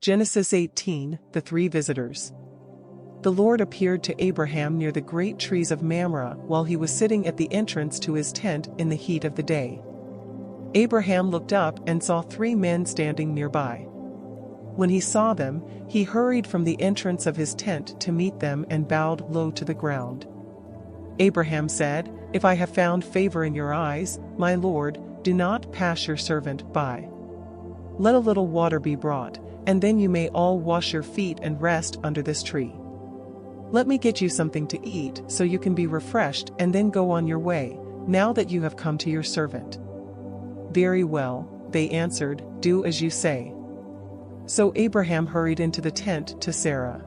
Genesis 18, the three visitors. The Lord appeared to Abraham near the great trees of Mamre while he was sitting at the entrance to his tent in the heat of the day. Abraham looked up and saw 3 men standing nearby. When he saw them, he hurried from the entrance of his tent to meet them and bowed low to the ground. Abraham said, "If I have found favor in your eyes, my Lord, do not pass your servant by. Let a little water be brought, and then you may all wash your feet and rest under this tree. Let me get you something to eat so you can be refreshed and then go on your way, now that you have come to your servant." "Very well," they answered, "do as you say." So Abraham hurried into the tent to Sarah.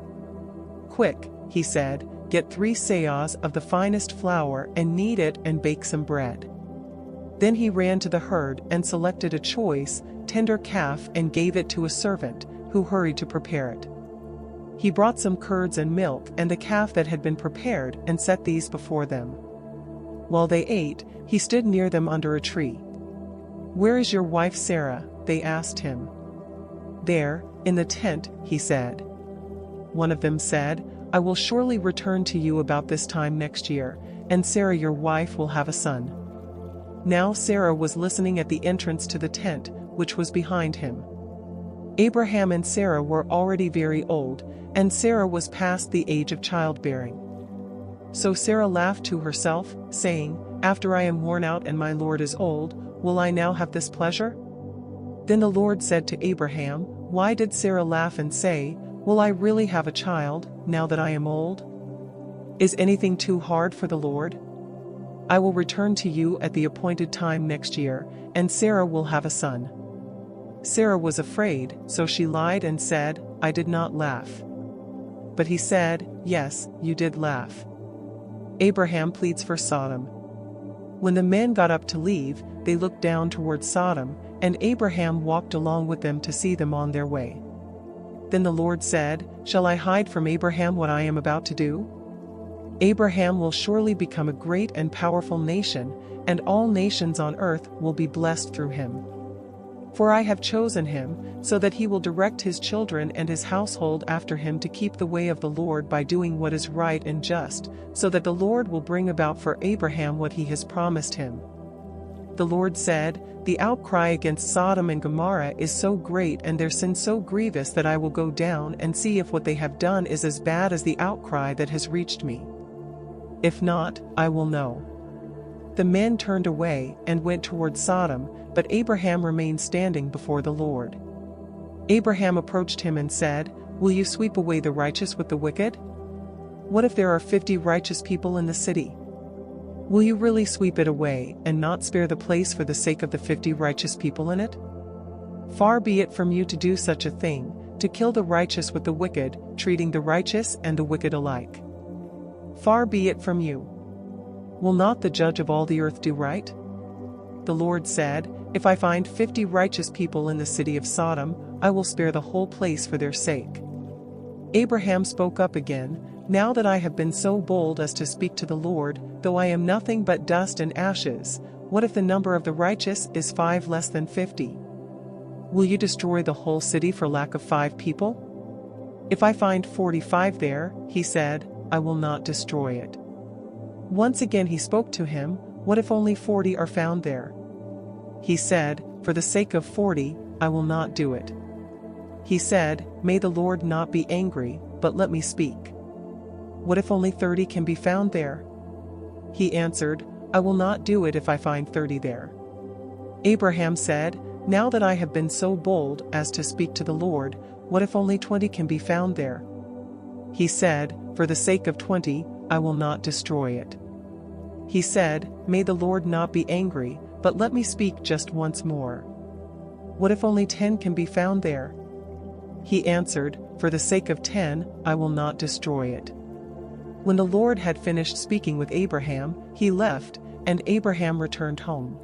"Quick," he said, "get 3 seahs of the finest flour and knead it and bake some bread." Then he ran to the herd and selected a choice, tender calf and gave it to a servant, who hurried to prepare it. He brought some curds and milk and the calf that had been prepared and set these before them. While they ate, he stood near them under a tree. "Where is your wife Sarah?" they asked him. "There, in the tent," he said. One of them said, "I will surely return to you about this time next year, and Sarah your wife will have a son." Now Sarah was listening at the entrance to the tent, which was behind him. Abraham and Sarah were already very old, and Sarah was past the age of childbearing. So Sarah laughed to herself, saying, "After I am worn out and my Lord is old, will I now have this pleasure?" Then the Lord said to Abraham, "Why did Sarah laugh and say, 'Will I really have a child, now that I am old?' Is anything too hard for the Lord? I will return to you at the appointed time next year, and Sarah will have a son." Sarah was afraid, so she lied and said, "I did not laugh." But he said, "Yes, you did laugh." Abraham pleads for Sodom. When the men got up to leave, they looked down toward Sodom, and Abraham walked along with them to see them on their way. Then the Lord said, "Shall I hide from Abraham what I am about to do? Abraham will surely become a great and powerful nation, and all nations on earth will be blessed through him. For I have chosen him, so that he will direct his children and his household after him to keep the way of the Lord by doing what is right and just, so that the Lord will bring about for Abraham what he has promised him." The Lord said, "The outcry against Sodom and Gomorrah is so great and their sin so grievous that I will go down and see if what they have done is as bad as the outcry that has reached me. If not, I will know." The men turned away and went toward Sodom, but Abraham remained standing before the Lord. Abraham approached him and said, "Will you sweep away the righteous with the wicked? What if there are 50 righteous people in the city? Will you really sweep it away and not spare the place for the sake of the 50 righteous people in it? Far be it from you to do such a thing, to kill the righteous with the wicked, treating the righteous and the wicked alike. Far be it from you. Will not the judge of all the earth do right?" The Lord said, "If I find 50 righteous people in the city of Sodom, I will spare the whole place for their sake." Abraham spoke up again, "Now that I have been so bold as to speak to the Lord, though I am nothing but dust and ashes, what if the number of the righteous is 5 less than 50? Will you destroy the whole city for lack of 5 people? If I find 45 there," he said, "I will not destroy it." Once again he spoke to him, "What if only 40 are found there?" He said, "For the sake of 40, I will not do it." He said, "May the Lord not be angry, but let me speak. What if only 30 can be found there?" He answered, "I will not do it if I find 30 there." Abraham said, "Now that I have been so bold as to speak to the Lord, what if only 20 can be found there?" He said, "For the sake of 20, I will not destroy it." He said, "May the Lord not be angry, but let me speak just once more. What if only 10 can be found there?" He answered, "For the sake of 10, I will not destroy it." When the Lord had finished speaking with Abraham, he left, and Abraham returned home.